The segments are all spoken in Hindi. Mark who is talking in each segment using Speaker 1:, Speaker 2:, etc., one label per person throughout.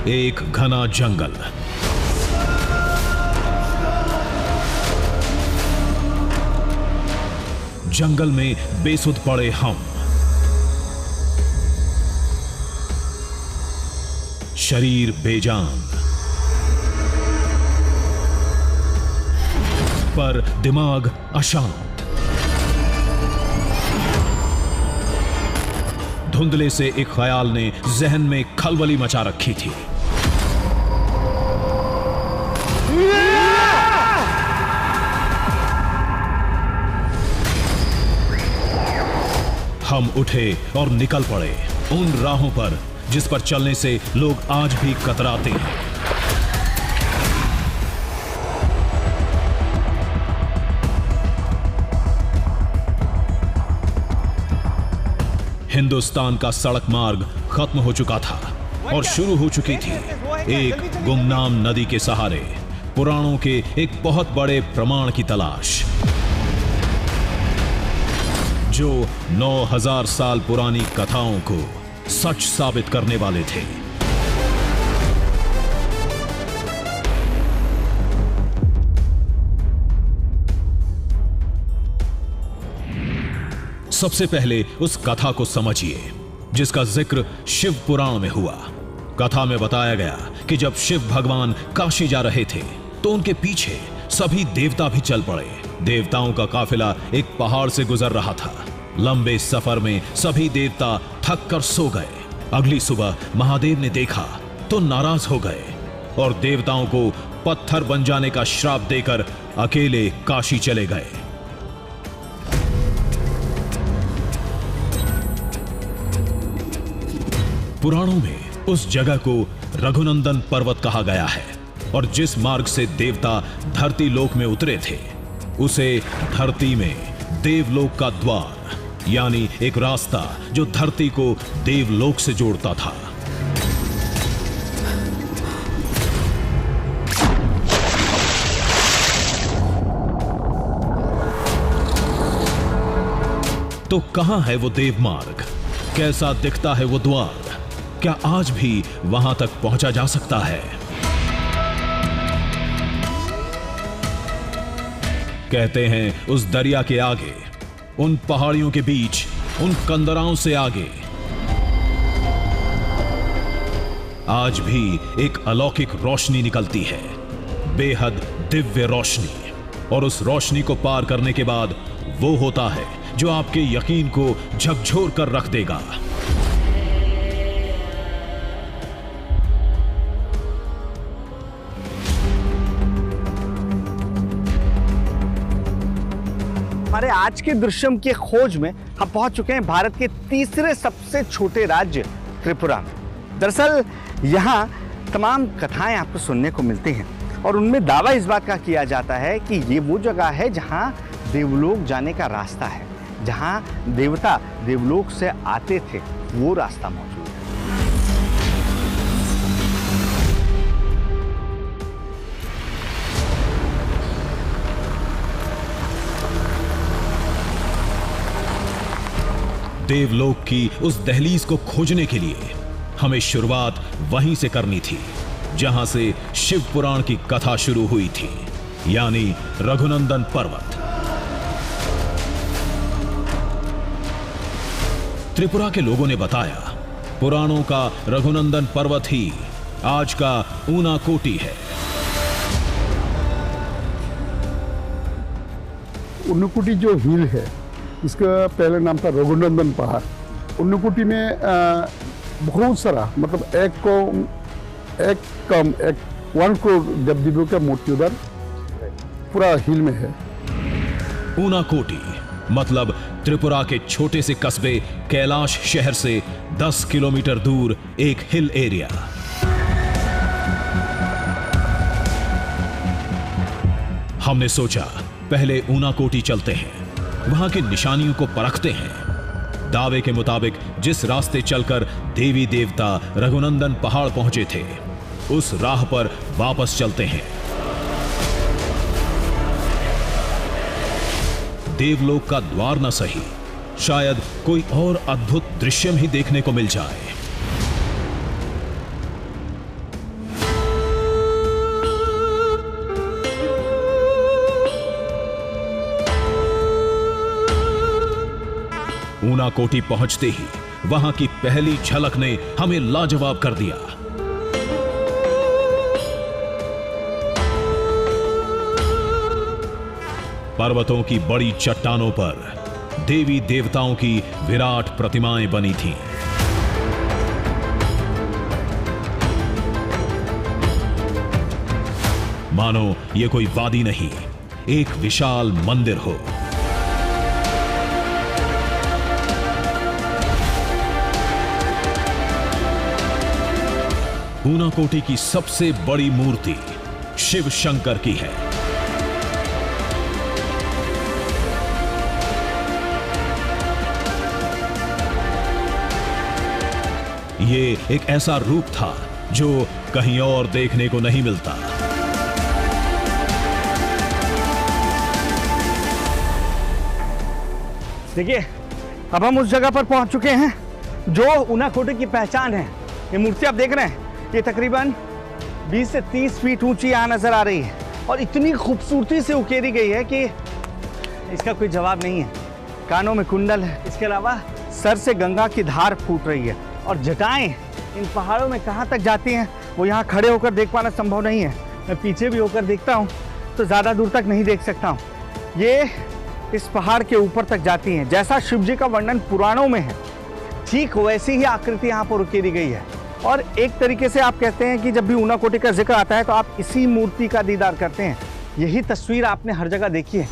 Speaker 1: एक घना जंगल। जंगल में बेसुध पड़े हम, शरीर बेजान पर दिमाग अशांत। धुंधले से एक ख्याल ने जहन में खलबली मचा रखी थी। हम उठे और निकल पड़े उन राहों पर जिस पर चलने से लोग आज भी कतराते हैं। हिंदुस्तान का सड़क मार्ग खत्म हो चुका था और शुरू हो चुकी थी एक गुमनाम नदी के सहारे पुराणों के एक बहुत बड़े प्रमाण की तलाश, जो 9000 साल पुरानी कथाओं को सच साबित करने वाले थे। सबसे पहले उस कथा को समझिए जिसका जिक्र शिव पुराण में हुआ। कथा में बताया गया कि जब शिव भगवान काशी जा रहे थे तो उनके पीछे सभी देवता भी चल पड़े। देवताओं का काफिला एक पहाड़ से गुजर रहा था। लंबे सफर में सभी देवता थक कर सो गए। अगली सुबह महादेव ने देखा तो नाराज हो गए और देवताओं को पत्थर बन जाने का श्राप देकर अकेले काशी चले गए। पुराणों में उस जगह को रघुनंदन पर्वत कहा गया है और जिस मार्ग से देवता धरती लोक में उतरे थे उसे धरती में देवलोक का द्वार, यानी एक रास्ता जो धरती को देवलोक से जोड़ता था। तो कहां है वो देव मार्ग? कैसा दिखता है वो द्वार? क्या आज भी वहां तक पहुंचा जा सकता है? कहते हैं उस दरिया के आगे, उन पहाड़ियों के बीच, उन कंदराओं से आगे आज भी एक अलौकिक रोशनी निकलती है, बेहद दिव्य रोशनी। और उस रोशनी को पार करने के बाद वो होता है जो आपके यकीन को झकझोर कर रख देगा।
Speaker 2: हमारे आज के दृश्यम की खोज में हम पहुंच चुके हैं भारत के तीसरे सबसे छोटे राज्य त्रिपुरा में। दरअसल यहाँ तमाम कथाएं आपको सुनने को मिलती हैं और उनमें दावा इस बात का किया जाता है कि ये वो जगह है जहाँ देवलोक जाने का रास्ता है, जहाँ देवता देवलोक से आते थे वो रास्ता मौजूद है।
Speaker 1: देवलोक की उस दहलीज को खोजने के लिए हमें शुरुआत वहीं से करनी थी जहां से शिव पुराण की कथा शुरू हुई थी, यानी रघुनंदन पर्वत। त्रिपुरा के लोगों ने बताया पुराणों का रघुनंदन पर्वत ही आज का ऊनाकोटी है।
Speaker 3: ऊनाकोटी जो हिल है इसका पहले नाम था रघुनंदन पहाड़। ऊनाकोटी में बहुत सारा, मतलब एक वन करोड़ देव देवियों का मूर्ति उधर पूरा हिल में है।
Speaker 1: ऊनाकोटी मतलब त्रिपुरा के छोटे से कस्बे कैलाश शहर से 10 किलोमीटर दूर एक हिल एरिया। हमने सोचा पहले ऊनाकोटी चलते हैं, वहां की निशानियों को परखते हैं। दावे के मुताबिक जिस रास्ते चलकर देवी देवता रघुनंदन पहाड़ पहुंचे थे उस राह पर वापस चलते हैं। देवलोक का द्वार न सही, शायद कोई और अद्भुत दृश्य ही देखने को मिल जाए। ऊनाकोटी पहुंचते ही वहां की पहली झलक ने हमें लाजवाब कर दिया। पर्वतों की बड़ी चट्टानों पर देवी देवताओं की विराट प्रतिमाएं बनी थीं। मानो ये कोई वादी नहीं, एक विशाल मंदिर हो। ऊनाकोटी की सबसे बड़ी मूर्ति शिव शंकर की है। ये एक ऐसा रूप था जो कहीं और देखने को नहीं मिलता।
Speaker 2: देखिए, अब हम उस जगह पर पहुंच चुके हैं जो ऊनाकोटी की पहचान है। ये मूर्ति आप देख रहे हैं, ये तकरीबन 20 से 30 फीट ऊंची यहाँ नजर आ रही है और इतनी खूबसूरती से उकेरी गई है कि इसका कोई जवाब नहीं है। कानों में कुंडल है, इसके अलावा सर से गंगा की धार फूट रही है और जटाएं इन पहाड़ों में कहाँ तक जाती हैं वो यहाँ खड़े होकर देख पाना संभव नहीं है। मैं पीछे भी होकर देखता हूँ तो ज़्यादा दूर तक नहीं देख सकता हूँ। ये इस पहाड़ के ऊपर तक जाती हैं। जैसा शिव जी का वर्णन पुराणों में है, ठीक वैसी ही आकृति यहाँ पर उकेरी गई है। और एक तरीके से आप कहते हैं कि जब भी ऊनाकोटी का जिक्र आता है तो आप इसी मूर्ति का दीदार करते हैं। यही तस्वीर आपने हर जगह देखी है।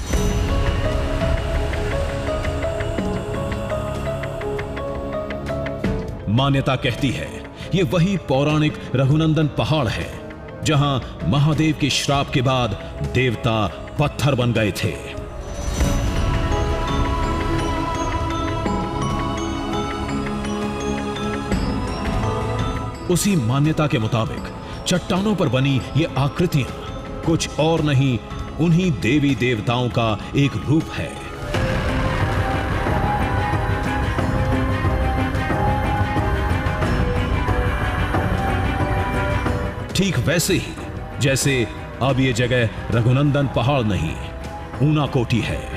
Speaker 1: मान्यता कहती है ये वही पौराणिक रघुनंदन पहाड़ है जहां महादेव के श्राप के बाद देवता पत्थर बन गए थे। उसी मान्यता के मुताबिक चट्टानों पर बनी ये आकृतियां कुछ और नहीं, उन्हीं देवी देवताओं का एक रूप है। ठीक वैसे ही जैसे अब ये जगह रघुनंदन पहाड़ नहीं, ऊनाकोटी है।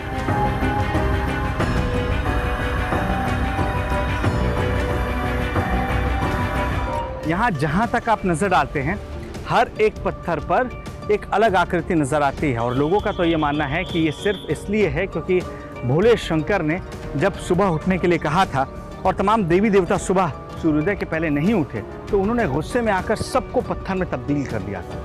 Speaker 2: यहाँ जहाँ तक आप नजर डालते हैं हर एक पत्थर पर एक अलग आकृति नजर आती है और लोगों का तो ये मानना है कि ये सिर्फ इसलिए है क्योंकि भोले शंकर ने जब सुबह उठने के लिए कहा था और तमाम देवी देवता सुबह सूर्योदय के पहले नहीं उठे तो उन्होंने गुस्से में आकर सबको पत्थर में तब्दील कर दिया था।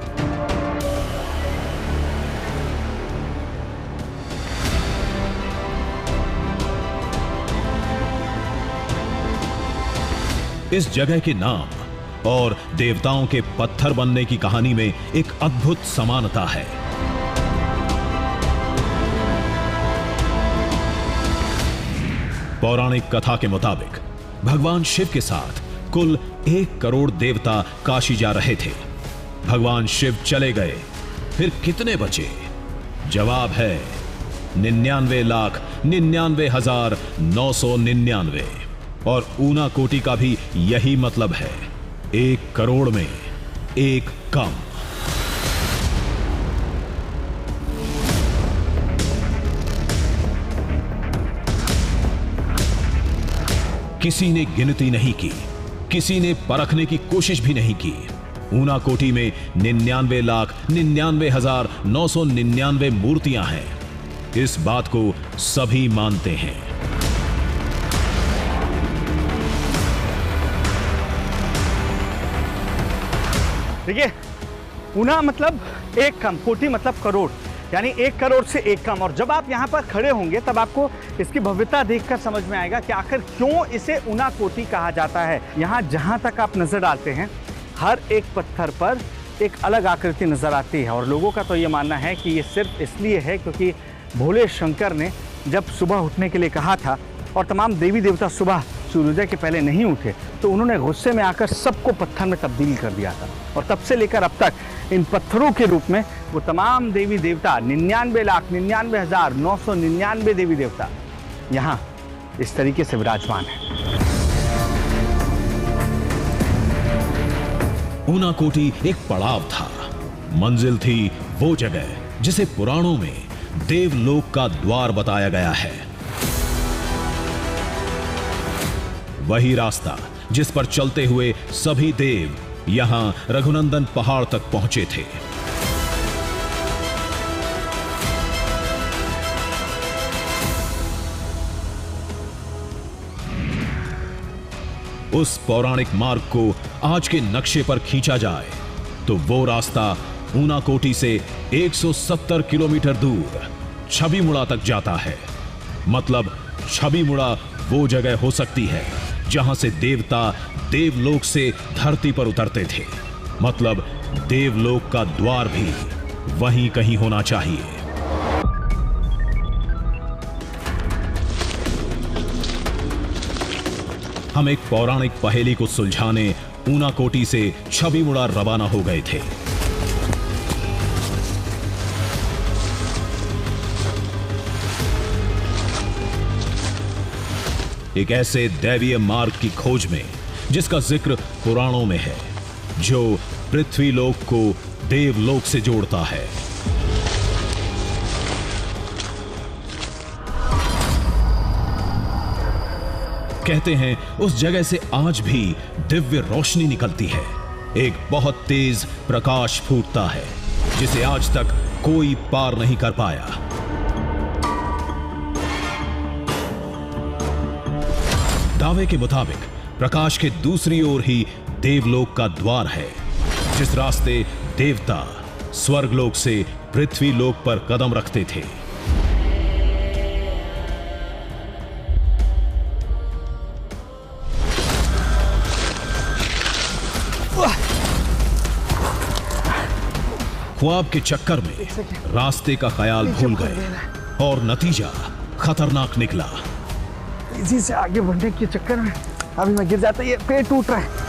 Speaker 1: इस जगह के नाम और देवताओं के पत्थर बनने की कहानी में एक अद्भुत समानता है। पौराणिक कथा के मुताबिक भगवान शिव के साथ कुल 1 करोड़ देवता काशी जा रहे थे। भगवान शिव चले गए, फिर कितने बचे? जवाब है 99,99,999। और ऊनाकोटी का भी यही मतलब है, 1 करोड़ में 1 कम। किसी ने गिनती नहीं की, किसी ने परखने की कोशिश भी नहीं की। ऊनाकोटी में 99,99,999 मूर्तियां हैं। इस बात को सभी मानते हैं।
Speaker 2: देखिए, ऊना मतलब 1 कम, कोटि मतलब करोड़, यानी 1 करोड़ से 1 कम। और जब आप यहाँ पर खड़े होंगे तब आपको इसकी भव्यता देखकर समझ में आएगा कि आखिर क्यों इसे ऊनाकोटी कहा जाता है। यहाँ जहाँ तक आप नजर डालते हैं हर एक पत्थर पर एक अलग आकृति नजर आती है और लोगों का तो ये मानना है कि ये सिर्फ इसलिए है क्योंकि भोले शंकर ने जब सुबह उठने के लिए कहा था और तमाम देवी देवता सुबह सूर्योदय के पहले नहीं उठे तो उन्होंने गुस्से में आकर सबको पत्थर में तब्दील कर दिया था। और तब से लेकर अब तक इन पत्थरों के रूप में वो तमाम देवी देवता 99,99,999 देवी देवता यहाँ इस तरीके से विराजमान है।
Speaker 1: ऊनाकोटी एक पड़ाव था, मंजिल थी वो जगह जिसे पुराणों में देवलोक का द्वार बताया गया है। वही रास्ता जिस पर चलते हुए सभी देव यहां रघुनंदन पहाड़ तक पहुंचे थे। उस पौराणिक मार्ग को आज के नक्शे पर खींचा जाए तो वो रास्ता ऊनाकोटी से 170 किलोमीटर दूर छबीमुड़ा तक जाता है। मतलब छबीमुड़ा वो जगह हो सकती है जहां से देवता देवलोक से धरती पर उतरते थे। मतलब देवलोक का द्वार भी वहीं कहीं होना चाहिए। हम एक पौराणिक पहेली को सुलझाने ऊनाकोटी से छबीमुड़ा रवाना हो गए थे। एक ऐसे दैवीय मार्ग की खोज में जिसका जिक्र पुराणों में है, जो पृथ्वी लोक को देवलोक से जोड़ता है। कहते हैं उस जगह से आज भी दिव्य रोशनी निकलती है। एक बहुत तेज प्रकाश फूटता है जिसे आज तक कोई पार नहीं कर पाया। दावे के मुताबिक प्रकाश के दूसरी ओर ही देवलोक का द्वार है, जिस रास्ते देवता स्वर्गलोक से पृथ्वी लोक पर कदम रखते थे। ख्वाब के चक्कर में रास्ते का ख्याल भूल गए और नतीजा खतरनाक निकला।
Speaker 2: इसी से आगे बढ़ने के चक्कर में अभी मैं गिर जाता, ये पेट टूट रहा है।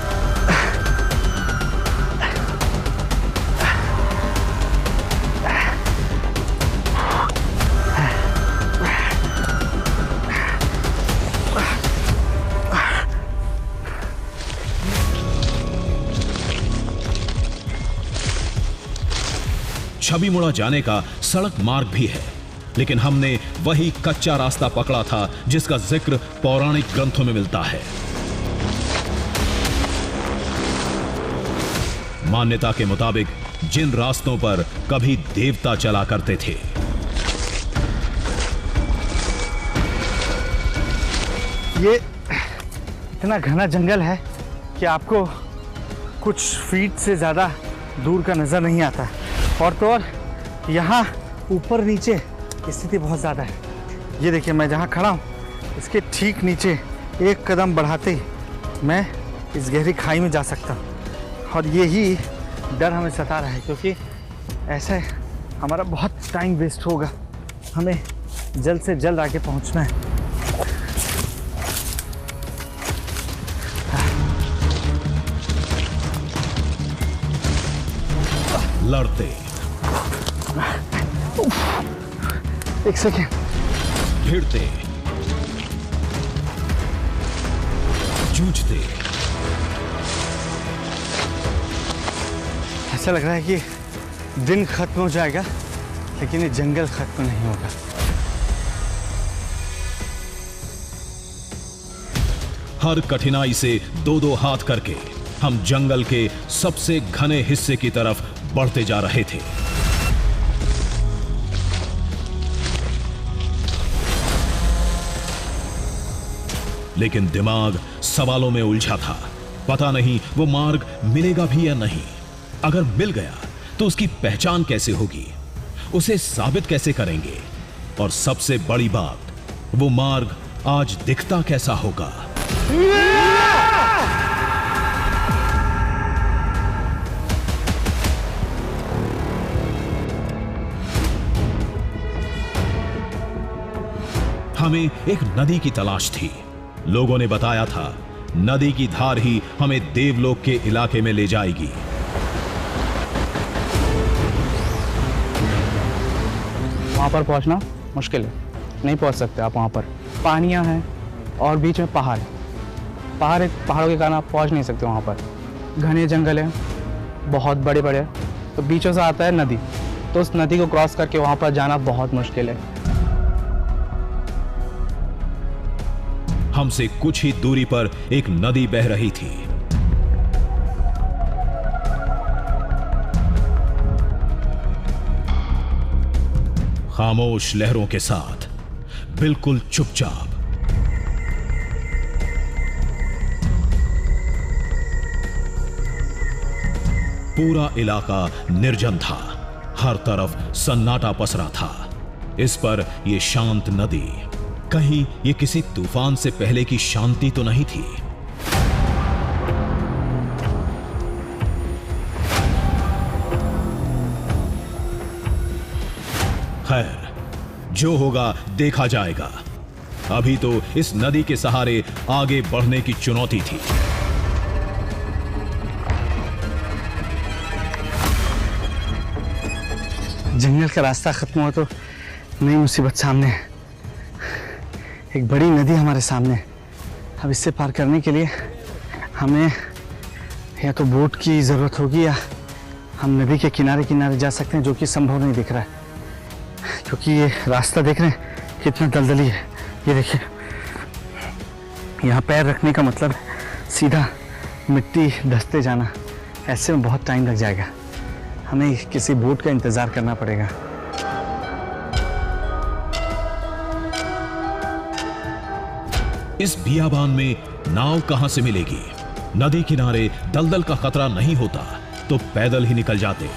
Speaker 1: छबीमुड़ा जाने का सड़क मार्ग भी है, लेकिन हमने वही कच्चा रास्ता पकड़ा था जिसका जिक्र पौराणिक ग्रंथों में मिलता है। मान्यता के मुताबिक जिन रास्तों पर कभी देवता चला करते थे,
Speaker 2: ये इतना घना जंगल है कि आपको कुछ फीट से ज्यादा दूर का नजर नहीं आता। और तो और यहाँ ऊपर नीचे स्थिति बहुत ज़्यादा है। ये देखिए, मैं जहाँ खड़ा हूँ इसके ठीक नीचे एक कदम बढ़ाते ही मैं इस गहरी खाई में जा सकता हूँ। और यही डर हमें सता रहा है, क्योंकि ऐसे हमारा बहुत टाइम वेस्ट होगा। हमें जल्द से जल्द आगे पहुँचना है।
Speaker 1: लड़ते,
Speaker 2: एक सेकेंड,
Speaker 1: भिड़ते, जूझते,
Speaker 2: ऐसा लग रहा है कि दिन खत्म हो जाएगा, लेकिन ये जंगल खत्म नहीं होगा।
Speaker 1: हर कठिनाई से दो दो हाथ करके हम जंगल के सबसे घने हिस्से की तरफ बढ़ते जा रहे थे। लेकिन दिमाग सवालों में उलझा था। पता नहीं वो मार्ग मिलेगा भी या नहीं। अगर मिल गया तो उसकी पहचान कैसे होगी, उसे साबित कैसे करेंगे, और सबसे बड़ी बात, वो मार्ग आज दिखता कैसा होगा। हमें एक नदी की तलाश थी। लोगों ने बताया था नदी की धार ही हमें देवलोक के इलाके में ले जाएगी।
Speaker 4: वहाँ पर पहुँचना मुश्किल है, नहीं पहुँच सकते आप वहाँ पर। पानियाँ हैं और बीच में पहाड़ है। पहाड़ों के कारण आप पहुँच नहीं सकते वहाँ पर। घने जंगल हैं, बहुत बड़े बड़े, तो बीचों से आता है नदी, तो उस नदी को क्रॉस करके वहाँ पर जाना बहुत मुश्किल है।
Speaker 1: हमसे कुछ ही दूरी पर एक नदी बह रही थी। खामोश लहरों के साथ, बिल्कुल चुपचाप। पूरा इलाका निर्जन था, हर तरफ सन्नाटा पसरा था। इस पर यह शांत नदी, कहीं ये किसी तूफान से पहले की शांति तो नहीं थी। खैर, जो होगा देखा जाएगा। अभी तो इस नदी के सहारे आगे बढ़ने की चुनौती थी।
Speaker 2: जंगल का रास्ता खत्म हुआ तो नई मुसीबत सामने है। एक बड़ी नदी हमारे सामने। अब इससे पार करने के लिए हमें या तो बोट की ज़रूरत होगी या हम नदी के किनारे किनारे जा सकते हैं, जो कि संभव नहीं दिख रहा है क्योंकि ये रास्ता देख रहे हैं कितना दलदली है। ये देखिए, यहाँ पैर रखने का मतलब है सीधा मिट्टी धंसते जाना। ऐसे में बहुत टाइम लग जाएगा। हमें किसी बोट का इंतज़ार करना पड़ेगा।
Speaker 1: इस बियाबान में नाव कहां से मिलेगी? नदी किनारे दलदल का खतरा नहीं होता तो पैदल ही निकल जाते।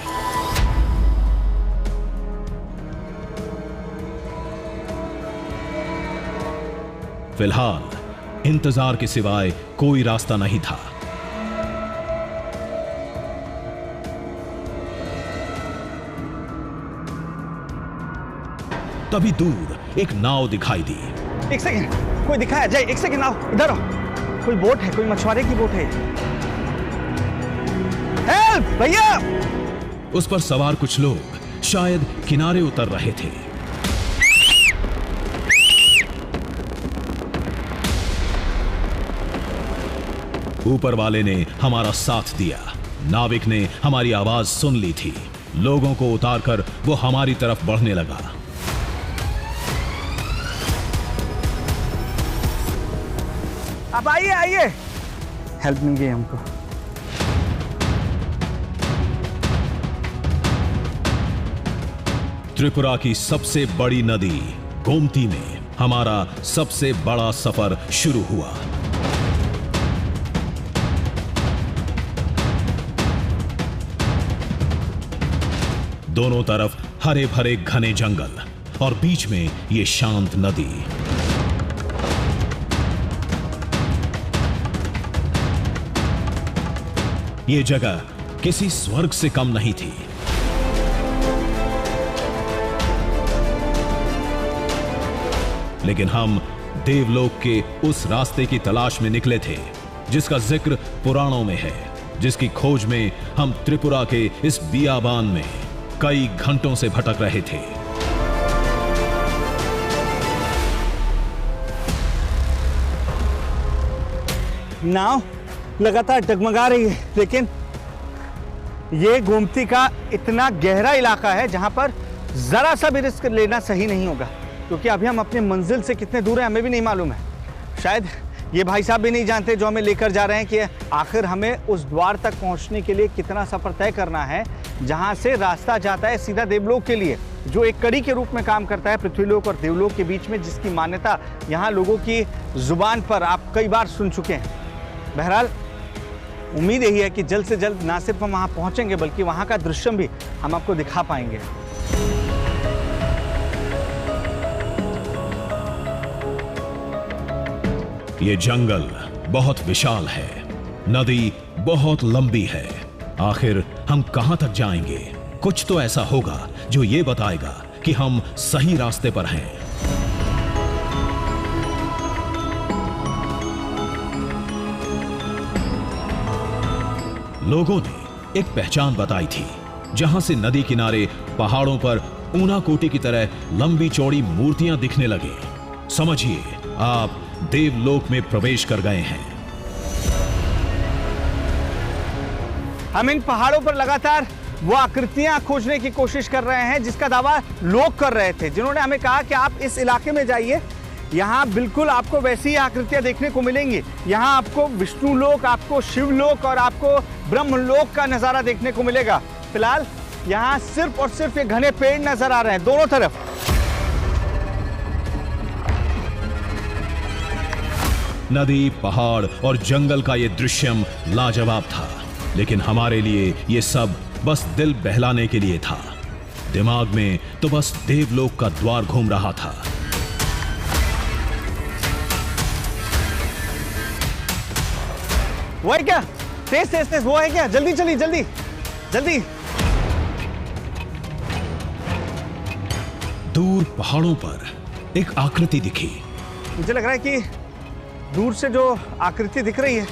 Speaker 1: फिलहाल इंतजार के सिवाय कोई रास्ता नहीं था। तभी दूर एक नाव दिखाई दी।
Speaker 2: एक सेकंड, कोई दिखाया जाए। एक सेकंड, आओ इधर आओ। कोई बोट है, कोई मछुआरे की बोट है। हेल्प भैया!
Speaker 1: उस पर सवार कुछ लोग शायद किनारे उतर रहे थे। ऊपर वाले ने हमारा साथ दिया। नाविक ने हमारी आवाज सुन ली थी। लोगों को उतारकर वो हमारी तरफ बढ़ने लगा।
Speaker 2: अब आइए आइए, हेल्प मिल गई हमको।
Speaker 1: त्रिपुरा की सबसे बड़ी नदी गोमती में हमारा सबसे बड़ा सफर शुरू हुआ। दोनों तरफ हरे भरे घने जंगल और बीच में ये शांत नदी। ये जगह किसी स्वर्ग से कम नहीं थी। लेकिन हम देवलोक के उस रास्ते की तलाश में निकले थे जिसका जिक्र पुराणों में है, जिसकी खोज में हम त्रिपुरा के इस बियाबान में कई घंटों से भटक रहे थे।
Speaker 2: नाव लगातार डगमगा रही है, लेकिन ये गोमती का इतना गहरा इलाका है जहां पर जरा सा भी रिस्क लेना सही नहीं होगा, क्योंकि अभी हम अपने मंजिल से कितने दूर हैं हमें भी नहीं मालूम है। शायद ये भाई साहब भी नहीं जानते जो हमें लेकर जा रहे हैं कि आखिर हमें उस द्वार तक पहुंचने के लिए कितना सफर तय करना है जहां से रास्ता जाता है सीधा देवलोक के लिए, जो एक कड़ी के रूप में काम करता है पृथ्वीलोक और देवलोक के बीच में, जिसकी मान्यता यहाँ लोगों की जुबान पर आप कई बार सुन चुके हैं। बहरहाल उम्मीद यही है कि जल्द से जल्द ना सिर्फ हम वहां पहुंचेंगे बल्कि वहां का दृश्य भी हम आपको दिखा पाएंगे।
Speaker 1: ये जंगल बहुत विशाल है, नदी बहुत लंबी है। आखिर हम कहां तक जाएंगे? कुछ तो ऐसा होगा जो ये बताएगा कि हम सही रास्ते पर हैं। लोगों ने एक पहचान बताई थी जहां से नदी किनारे पहाड़ों पर ऊनाकोटी की तरह लंबी चौड़ी मूर्तियां दिखने लगे। समझिए, आप देवलोक में प्रवेश कर गए हैं।
Speaker 2: हम इन पहाड़ों पर लगातार वो आकृतियां खोजने की कोशिश कर रहे हैं जिसका दावा लोग कर रहे थे, जिन्होंने हमें कहा कि आप इस इलाके में जाइए, यहाँ बिल्कुल आपको वैसी ही आकृतियां देखने को मिलेंगी। यहाँ आपको विष्णु लोक, आपको शिवलोक और आपको ब्रह्मलोक का नजारा देखने को मिलेगा। फिलहाल यहाँ सिर्फ और सिर्फ ये घने पेड़ नजर आ रहे हैं दोनों तरफ।
Speaker 1: नदी, पहाड़ और जंगल का ये दृश्यम लाजवाब था, लेकिन हमारे लिए ये सब बस दिल बहलाने के लिए था। दिमाग में तो बस देवलोक का द्वार घूम रहा था।
Speaker 2: वो है क्या? तेज तेज तेज, वो है क्या? जल्दी चलिए, जल्दी जल्दी।
Speaker 1: दूर पहाड़ों पर एक आकृति दिखी।
Speaker 2: मुझे लग रहा है कि दूर से जो आकृति दिख रही है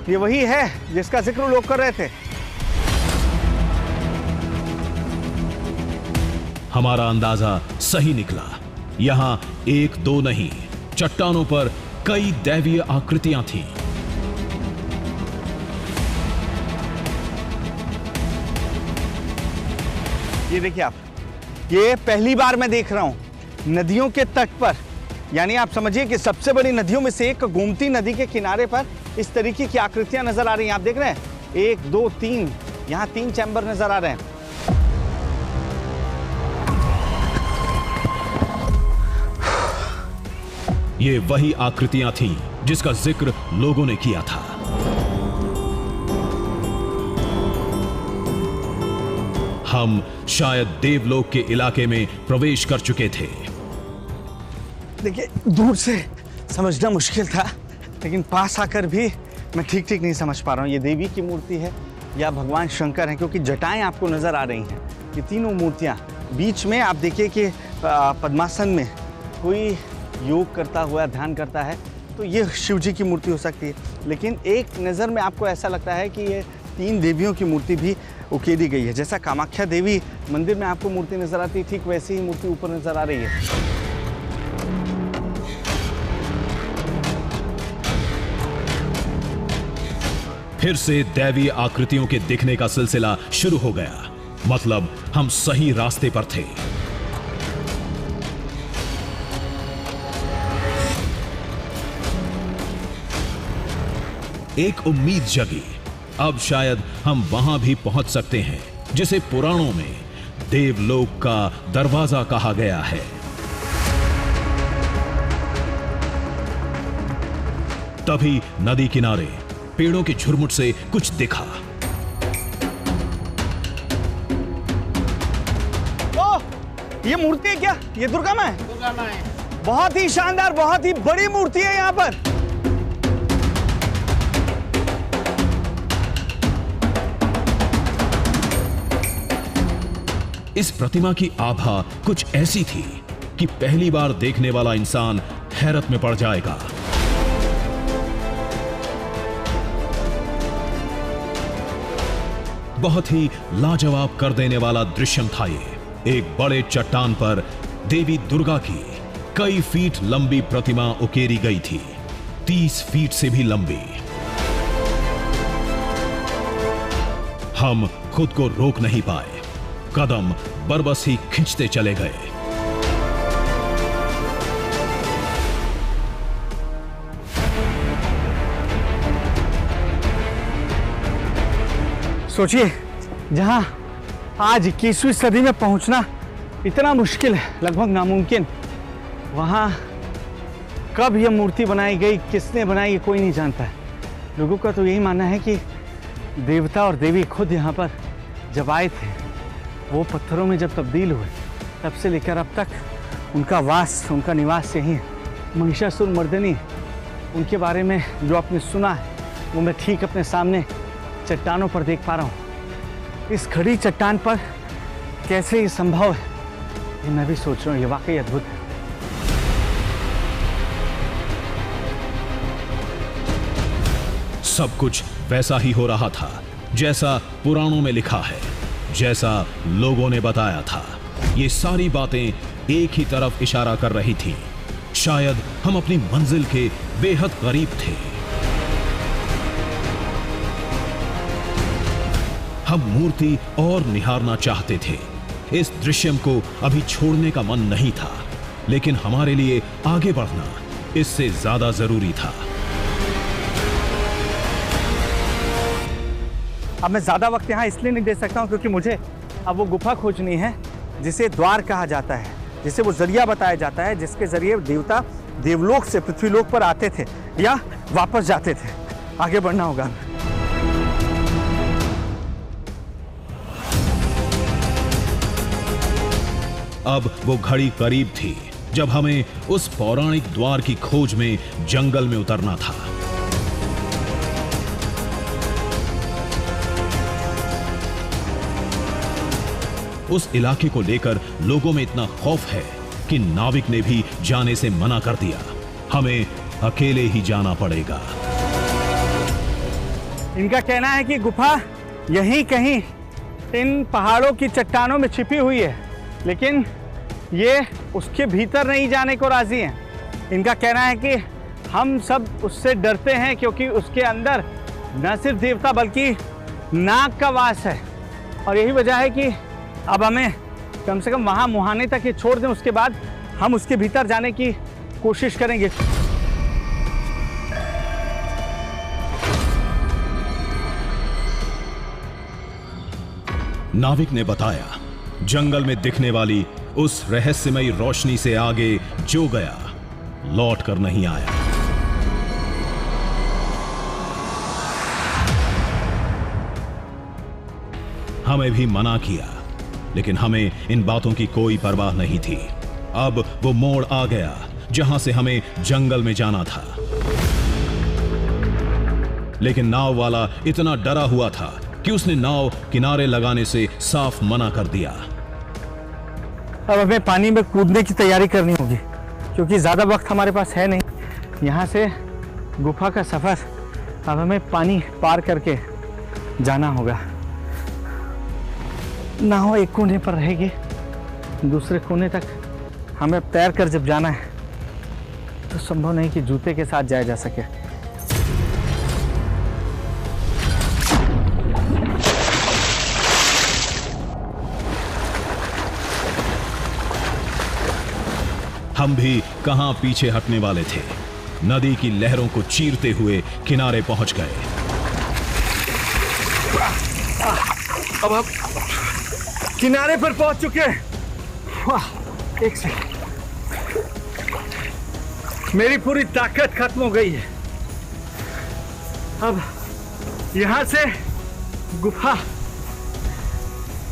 Speaker 2: ये वही है जिसका जिक्र लोग कर रहे थे।
Speaker 1: हमारा अंदाजा सही निकला। यहां एक दो नहीं, चट्टानों पर कई दैवीय आकृतियां थीं।
Speaker 2: ये देखिए आप, ये पहली बार मैं देख रहा हूं नदियों के तट पर, यानी आप समझिए कि सबसे बड़ी नदियों में से एक गोमती नदी के किनारे पर इस तरीके की आकृतियां नजर आ रही हैं। आप देख रहे हैं, 1 2 3, यहां 3 चैम्बर नजर आ रहे हैं।
Speaker 1: ये वही आकृतियां थीं जिसका जिक्र लोगों ने किया था। हम शायद देवलोक के इलाके में प्रवेश कर चुके थे।
Speaker 2: देखिए, दूर से समझना मुश्किल था, लेकिन पास आकर भी मैं ठीक ठीक नहीं समझ पा रहा हूँ ये देवी की मूर्ति है या भगवान शंकर हैं, क्योंकि जटाएं आपको नजर आ रही हैं। ये तीनों मूर्तियाँ बीच में आप देखिए कि पद्मासन में कोई योग करता हुआ ध्यान करता है, तो ये शिव जी की मूर्ति हो सकती है। लेकिन एक नज़र में आपको ऐसा लगता है कि ये 3 देवियों की मूर्ति भी उकेरी गई है। जैसा कामाख्या देवी मंदिर में आपको मूर्ति नजर आती है, ठीक वैसी ही मूर्ति ऊपर नजर आ रही है।
Speaker 1: फिर से दैवीय आकृतियों के दिखने का सिलसिला शुरू हो गया। मतलब हम सही रास्ते पर थे। एक उम्मीद जगी, अब शायद हम वहां भी पहुंच सकते हैं जिसे पुराणों में देवलोक का दरवाजा कहा गया है। तभी नदी किनारे पेड़ों के झुरमुट से कुछ दिखा।
Speaker 2: ओह, ये मूर्ति है क्या? ये दुर्गा मां है? दुर्गा मां है। बहुत ही शानदार, बहुत ही बड़ी मूर्ति है यहाँ पर।
Speaker 1: इस प्रतिमा की आभा कुछ ऐसी थी कि पहली बार देखने वाला इंसान हैरत में पड़ जाएगा। बहुत ही लाजवाब कर देने वाला दृश्यम था ये। एक बड़े चट्टान पर देवी दुर्गा की कई फीट लंबी प्रतिमा उकेरी गई थी, 30 फीट से भी लंबी। हम खुद को रोक नहीं पाए, कदम बरबस ही खींचते चले गए।
Speaker 2: सोचिए, जहां आज 21वीं सदी में पहुंचना इतना मुश्किल है, लगभग नामुमकिन, वहां कब यह मूर्ति बनाई गई, किसने बनाई, ये कोई नहीं जानता है। लोगों का तो यही मानना है कि देवता और देवी खुद यहाँ पर जब आए थे, वो पत्थरों में जब तब्दील हुए, तब से लेकर अब तक उनका वास, उनका निवास यहीं है। महिषासुर मर्दिनी, उनके बारे में जो आपने सुना है वो मैं ठीक अपने सामने चट्टानों पर देख पा रहा हूँ। इस खड़ी चट्टान पर कैसे ये संभव है, ये मैं भी सोच रहा हूँ। ये वाकई अद्भुत है।
Speaker 1: सब कुछ वैसा ही हो रहा था जैसा पुराणों में लिखा है, जैसा लोगों ने बताया था। ये सारी बातें एक ही तरफ इशारा कर रही थी। शायद हम अपनी मंजिल के बेहद करीब थे। हम मूर्ति और निहारना चाहते थे। इस दृश्यम को अभी छोड़ने का मन नहीं था। लेकिन हमारे लिए आगे बढ़ना इससे ज्यादा जरूरी था।
Speaker 2: अब मैं ज्यादा वक्त यहाँ इसलिए नहीं दे सकता हूँ क्योंकि मुझे अब वो गुफा खोजनी है जिसे द्वार कहा जाता है, जिसे वो जरिया बताया जाता है जिसके जरिए देवता देवलोक से पृथ्वीलोक पर आते थे या वापस जाते थे। आगे बढ़ना होगा।
Speaker 1: अब वो घड़ी करीब थी जब हमें उस पौराणिक द्वार की खोज में जंगल में उतरना था। उस इलाके को लेकर लोगों में इतना खौफ है कि नाविक ने भी जाने से मना कर दिया। हमें अकेले ही जाना पड़ेगा।
Speaker 2: इनका कहना है कि गुफा यहीं कहीं इन पहाड़ों की चट्टानों में छिपी हुई है, लेकिन ये उसके भीतर नहीं जाने को राजी हैं। इनका कहना है कि हम सब उससे डरते हैं क्योंकि उसके अंदर न सिर्फ देवता बल्कि नाग का वास है, और यही वजह है कि अब हमें कम से कम वहां मुहाने तक ये छोड़ दें, उसके बाद हम उसके भीतर जाने की कोशिश करेंगे।
Speaker 1: नाविक ने बताया, जंगल में दिखने वाली उस रहस्यमयी रोशनी से आगे जो गया लौट कर नहीं आया। हमें भी मना किया, लेकिन हमें इन बातों की कोई परवाह नहीं थी। अब वो मोड़ आ गया जहां से हमें जंगल में जाना था, लेकिन नाव वाला इतना डरा हुआ था कि उसने नाव किनारे लगाने से साफ मना कर दिया।
Speaker 2: अब हमें पानी में कूदने की तैयारी करनी होगी क्योंकि ज़्यादा वक्त हमारे पास है नहीं। यहाँ से गुफा का सफ़र अब हमें पानी पार करके जाना होगा। नाव एक कोने पर रहेगी, दूसरे कोने तक हमें तैर कर जब जाना है तो संभव नहीं कि जूते के साथ जाया जा सके।
Speaker 1: हम भी कहां पीछे हटने वाले थे। नदी की लहरों को चीरते हुए किनारे पहुंच गए।
Speaker 2: अब हम किनारे पर पहुंच चुके हैं। वाह, एक सेकंड, मेरी पूरी ताकत खत्म हो गई है। अब यहां से गुफा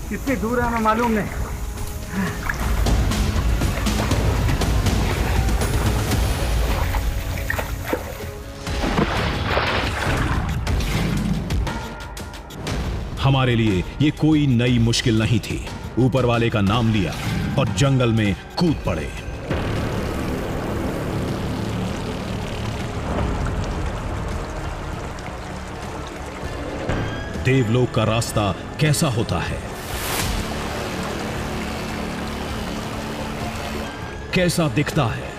Speaker 2: कितनी दूर है हमें मालूम नहीं।
Speaker 1: हमारे लिए ये कोई नई मुश्किल नहीं थी। ऊपर वाले का नाम लिया और जंगल में कूद पड़े। देवलोक का रास्ता कैसा होता है, कैसा दिखता है,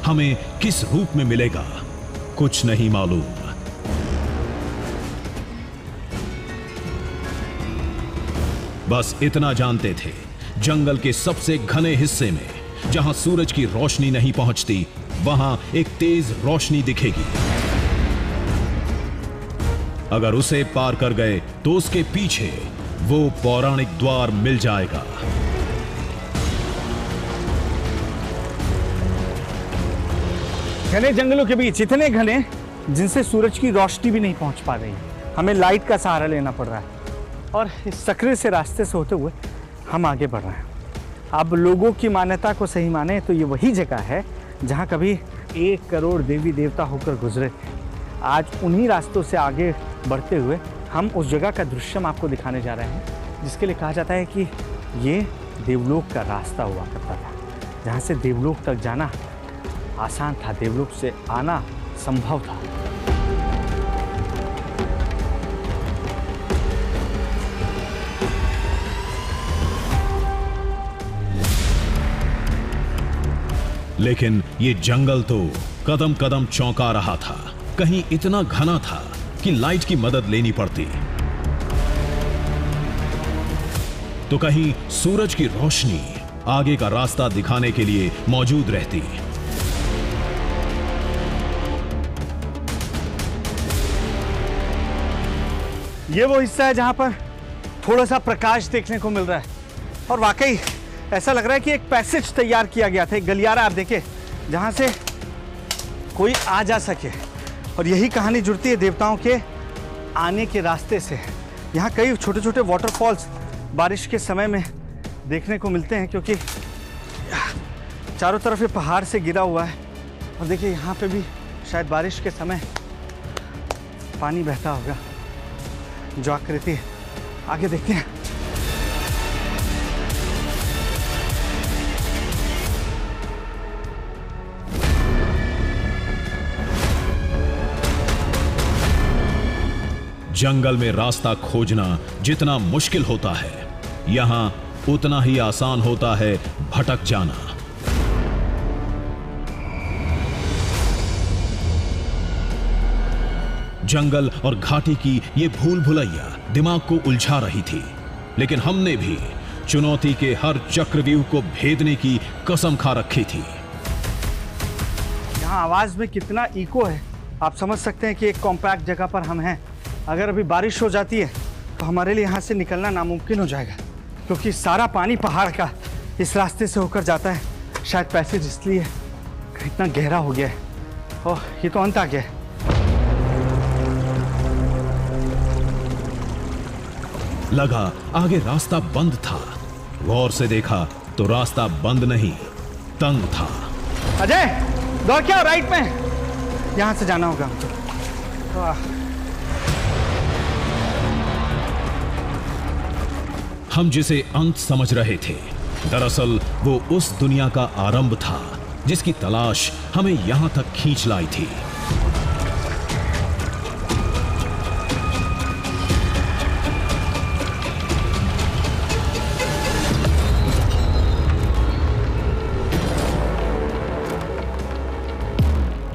Speaker 1: हमें किस रूप में मिलेगा, कुछ नहीं मालूम। बस इतना जानते थे, जंगल के सबसे घने हिस्से में जहां सूरज की रोशनी नहीं पहुंचती, वहां एक तेज रोशनी दिखेगी। अगर उसे पार कर गए तो उसके पीछे वो पौराणिक द्वार मिल जाएगा।
Speaker 2: घने जंगलों के बीच, इतने घने जिनसे सूरज की रोशनी भी नहीं पहुंच पा रही, हमें लाइट का सहारा लेना पड़ रहा है, और इस सक्रिय से रास्ते से होते हुए हम आगे बढ़ रहे हैं। अब लोगों की मान्यता को सही माने तो ये वही जगह है जहाँ कभी 1 करोड़ देवी देवता होकर गुजरे थे। आज उन्हीं रास्तों से आगे बढ़ते हुए हम उस जगह का दृश्य आपको दिखाने जा रहे हैं, जिसके लिए कहा जाता है कि ये देवलोक का रास्ता हुआ करता था, जहाँ से देवलोक तक जाना आसान था, देवलोक से आना संभव था।
Speaker 1: लेकिन ये जंगल तो कदम कदम चौंका रहा था। कहीं इतना घना था कि लाइट की मदद लेनी पड़ती। तो कहीं सूरज की रोशनी आगे का रास्ता दिखाने के लिए मौजूद रहती।
Speaker 2: ये वो हिस्सा है जहां पर थोड़ा सा प्रकाश देखने को मिल रहा है और वाकई ऐसा लग रहा है कि एक पैसेज तैयार किया गया था, एक गलियारा आप देखिए जहां से कोई आ जा सके। और यही कहानी जुड़ती है देवताओं के आने के रास्ते से। यहाँ कई छोटे छोटे वाटरफॉल्स बारिश के समय में देखने को मिलते हैं, क्योंकि चारों तरफ ये पहाड़ से घिरा हुआ है। और देखिए यहाँ पे भी शायद बारिश के समय पानी बहता होगा, जो आकृति है। आगे देखते हैं।
Speaker 1: जंगल में रास्ता खोजना जितना मुश्किल होता है, यहां उतना ही आसान होता है भटक जाना। जंगल और घाटी की ये भूल भुलैया दिमाग को उलझा रही थी, लेकिन हमने भी चुनौती के हर चक्रव्यूह को भेदने की कसम खा रखी थी।
Speaker 2: यहाँ आवाज में कितना इको है, आप समझ सकते हैं कि एक कॉम्पैक्ट जगह पर हम हैं। अगर अभी बारिश हो जाती है तो हमारे लिए यहाँ से निकलना नामुमकिन हो जाएगा, क्योंकि सारा पानी पहाड़ का इस रास्ते से होकर जाता है। शायद पैसेज इसलिए इतना गहरा हो गया है। ओह, ये तो अंत आ गया है।
Speaker 1: लगा आगे रास्ता बंद था, गौर से देखा तो रास्ता बंद नहीं, तंग था।
Speaker 2: अजय, दौड़ क्या राइट में, यहाँ से जाना होगा हमको।
Speaker 1: हम जिसे अंत समझ रहे थे, दरअसल वो उस दुनिया का आरंभ था जिसकी तलाश हमें यहां तक खींच लाई थी।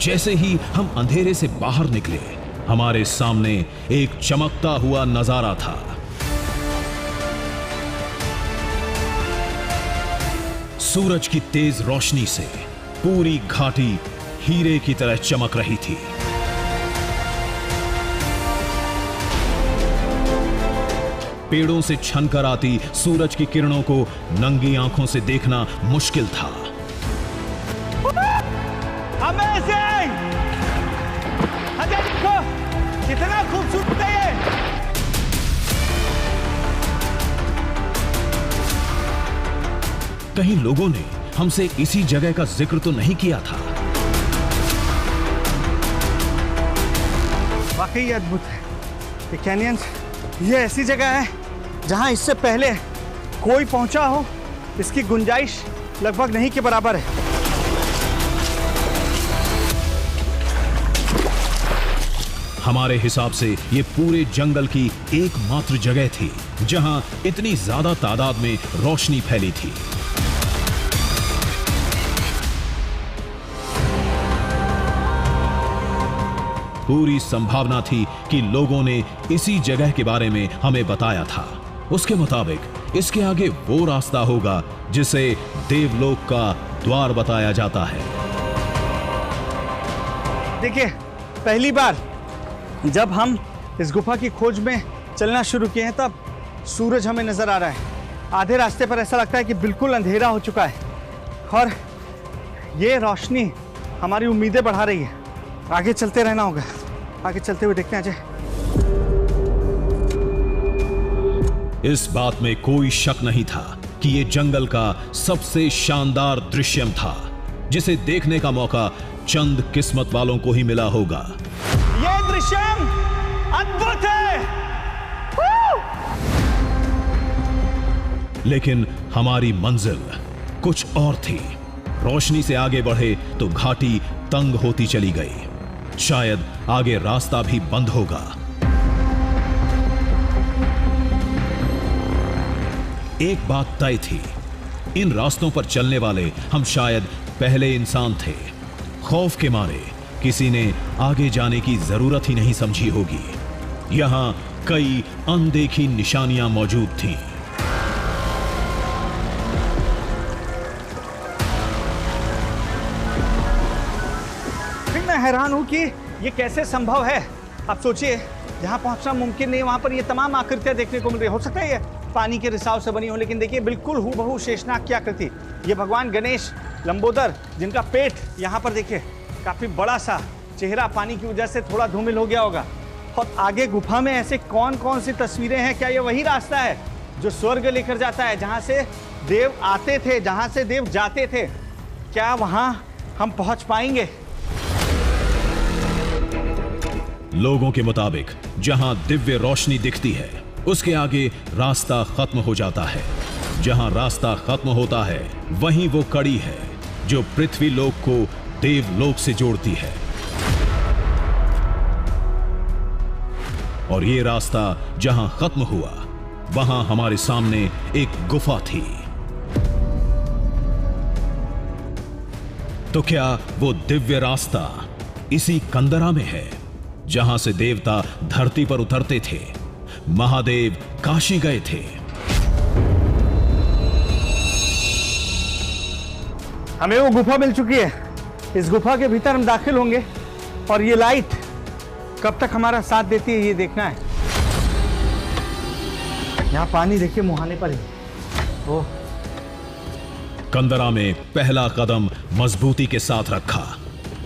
Speaker 1: जैसे ही हम अंधेरे से बाहर निकले, हमारे सामने एक चमकता हुआ नजारा था। सूरज की तेज रोशनी से पूरी घाटी हीरे की तरह चमक रही थी। पेड़ों से छनकर आती सूरज की किरणों को नंगी आंखों से देखना मुश्किल था।
Speaker 2: अजय देखो, कितना खूबसूरत है ये।
Speaker 1: कहीं लोगों ने हमसे इसी जगह का जिक्र तो नहीं किया था।
Speaker 2: वाकई अद्भुत है ये कैनियंस। ये ऐसी जगह है जहां इससे पहले कोई पहुंचा हो, इसकी गुंजाइश लगभग नहीं के बराबर है।
Speaker 1: हमारे हिसाब से ये पूरे जंगल की एकमात्र जगह थी जहां इतनी ज्यादा तादाद में रोशनी फैली थी। पूरी संभावना थी कि लोगों ने इसी जगह के बारे में हमें बताया था। उसके मुताबिक इसके आगे वो रास्ता होगा जिसे देवलोक का द्वार बताया जाता है।
Speaker 2: देखिए, पहली बार जब हम इस गुफा की खोज में चलना शुरू किए हैं, तब सूरज हमें नजर आ रहा है। आधे रास्ते पर ऐसा लगता है कि बिल्कुल अंधेरा हो चुका है और ये रोशनी हमारी उम्मीदें बढ़ा रही है। आगे चलते रहना होगा। आगे चलते हुए देखते हैं अजय।
Speaker 1: इस बात में कोई शक नहीं था कि ये जंगल का सबसे शानदार दृश्यम था, जिसे देखने का मौका चंद किस्मत वालों को ही मिला होगा।
Speaker 2: ये दृश्यम अद्भुत है।
Speaker 1: लेकिन हमारी मंजिल कुछ और थी। रोशनी से आगे बढ़े तो घाटी तंग होती चली गई। शायद आगे रास्ता भी बंद होगा। एक बात तय थी, इन रास्तों पर चलने वाले हम शायद पहले इंसान थे। खौफ के मारे किसी ने आगे जाने की जरूरत ही नहीं समझी होगी। यहां कई अनदेखी निशानियां मौजूद थीं।
Speaker 2: हैरान हूँ कि ये कैसे संभव है। आप सोचिए, जहाँ पहुँचना मुमकिन नहीं वहाँ पर ये तमाम आकृतियाँ देखने को मिल रही। हो सकता है ये पानी के रिसाव से बनी हो, लेकिन देखिए बिल्कुल हूबहू शेषनाग की आकृति। ये भगवान गणेश लंबोदर, जिनका पेट यहाँ पर देखिए काफी बड़ा सा, चेहरा पानी की वजह से थोड़ा धूमिल हो गया होगा। और आगे गुफा में ऐसे कौन कौन सी तस्वीरें हैं? क्या ये वही रास्ता है जो स्वर्ग लेकर जाता है, जहाँ से देव आते थे, जहाँ से देव जाते थे? क्या वहाँ हम पहुँच पाएंगे?
Speaker 1: लोगों के मुताबिक जहां दिव्य रोशनी दिखती है उसके आगे रास्ता खत्म हो जाता है। जहां रास्ता खत्म होता है वहीं वो कड़ी है जो पृथ्वी लोक को देवलोक से जोड़ती है। और ये रास्ता जहां खत्म हुआ वहां हमारे सामने एक गुफा थी। तो क्या वो दिव्य रास्ता इसी कंदरा में है जहां से देवता धरती पर उतरते थे? महादेव काशी गए थे।
Speaker 2: हमें वो गुफा मिल चुकी है। इस गुफा के भीतर हम दाखिल होंगे और ये लाइट कब तक हमारा साथ देती है ये देखना है। यहाँ पानी देखिए मुहाने पर ही। वो
Speaker 1: कंदरा में पहला कदम मजबूती के साथ रखा,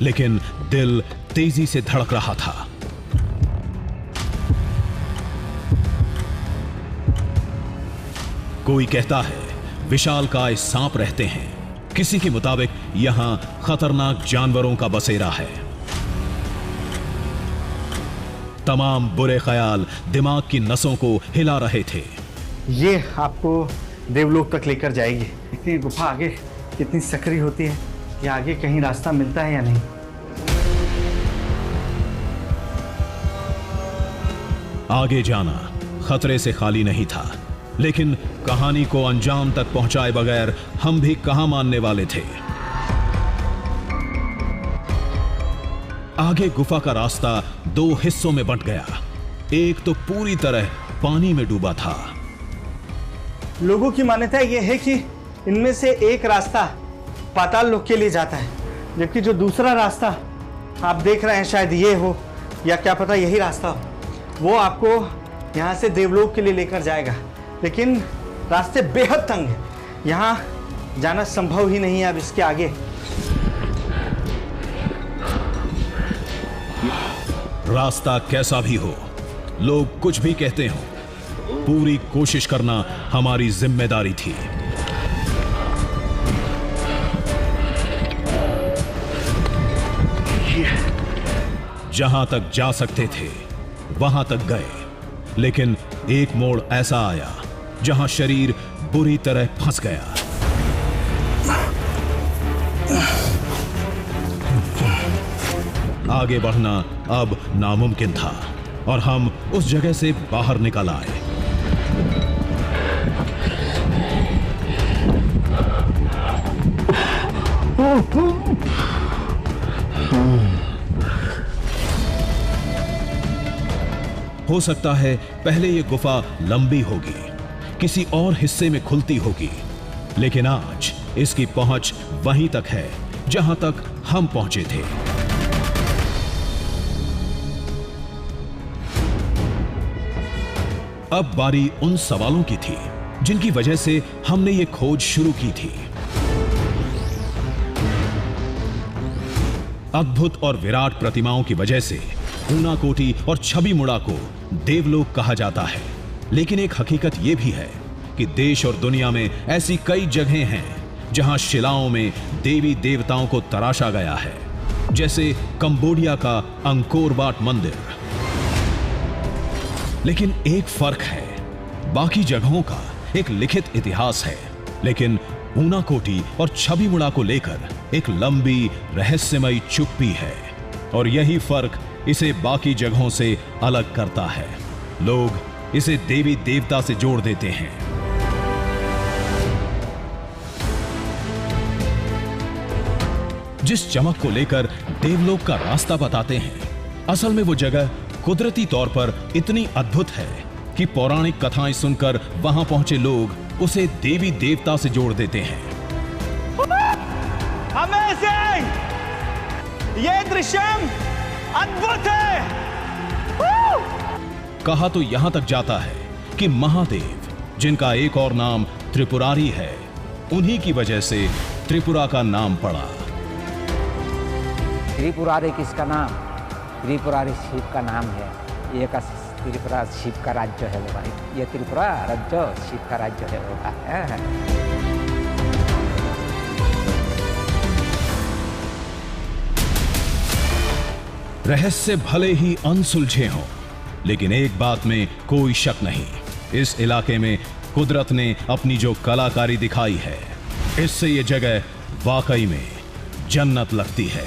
Speaker 1: लेकिन दिल तेजी से धड़क रहा था। कोई कहता है विशालकाय सांप रहते हैं, किसी के मुताबिक यहां खतरनाक जानवरों का बसेरा है। तमाम बुरे ख्याल दिमाग की नसों को हिला रहे थे।
Speaker 2: ये आपको देवलोक तक लेकर जाएगी। इतनी गुफा आगे कितनी सक्रिय होती है, या आगे कहीं रास्ता मिलता है या नहीं।
Speaker 1: आगे जाना खतरे से खाली नहीं था, लेकिन कहानी को अंजाम तक पहुंचाए बगैर हम भी कहां मानने वाले थे। आगे गुफा का रास्ता दो हिस्सों में बंट गया। एक तो पूरी तरह पानी में डूबा था।
Speaker 2: लोगों की मान्यता यह है कि इनमें से एक रास्ता पाताल लोक के लिए जाता है, जबकि जो दूसरा रास्ता आप देख रहे हैं शायद ये हो, या क्या पता यही रास्ता हो, वो आपको यहाँ से देवलोक के लिए लेकर जाएगा। लेकिन रास्ते बेहद तंग हैं, यहाँ जाना संभव ही नहीं है अब इसके आगे।
Speaker 1: रास्ता कैसा भी हो, लोग कुछ भी कहते हो, पूरी कोशिश करना हमारी जिम्मेदारी थी। जहां तक जा सकते थे वहां तक गए, लेकिन एक मोड़ ऐसा आया जहां शरीर बुरी तरह फंस गया। आगे बढ़ना अब नामुमकिन था और हम उस जगह से बाहर निकल आए। हो सकता है पहले ये गुफा लंबी होगी, किसी और हिस्से में खुलती होगी, लेकिन आज इसकी पहुंच वहीं तक है जहां तक हम पहुंचे थे। अब बारी उन सवालों की थी जिनकी वजह से हमने ये खोज शुरू की थी। अद्भुत और विराट प्रतिमाओं की वजह से ऊनाकोटी और छबीमुड़ा को देवलोक कहा जाता है, लेकिन एक हकीकत यह भी है कि देश और दुनिया में ऐसी कई जगहें हैं जहां शिलाओं में देवी देवताओं को तराशा गया है, जैसे कंबोडिया का अंकोर वाट मंदिर। लेकिन एक फर्क है, बाकी जगहों का एक लिखित इतिहास है, लेकिन ऊनाकोटी और छबीमुड़ा को लेकर एक लंबी रहस्यमयी चुप्पी है, और यही फर्क इसे बाकी जगहों से अलग करता है। लोग इसे देवी देवता से जोड़ देते हैं। जिस चमक को लेकर देवलोक का रास्ता बताते हैं, असल में वो जगह कुदरती तौर पर इतनी अद्भुत है कि पौराणिक कथाएं सुनकर वहां पहुंचे लोग उसे देवी देवता से जोड़ देते हैं।
Speaker 2: ये दृश्यम अद्भुत है।
Speaker 1: कहा तो यहां तक जाता है कि महादेव, जिनका एक और नाम त्रिपुरारी है, उन्हीं की वजह से त्रिपुरा का नाम पड़ा।
Speaker 5: त्रिपुरारी किसका नाम? त्रिपुरारी शिव का नाम है। ये का त्रिपुरा शिव का राज्य है वो भाई। ये त्रिपुरा राज्य शिव का राज्य है वो भाई।
Speaker 1: रहस्य भले ही अनसुलझे हों, लेकिन एक बात में कोई शक नहीं, इस इलाके में कुदरत ने अपनी जो कलाकारी दिखाई है, इससे ये जगह वाकई में जन्नत लगती है।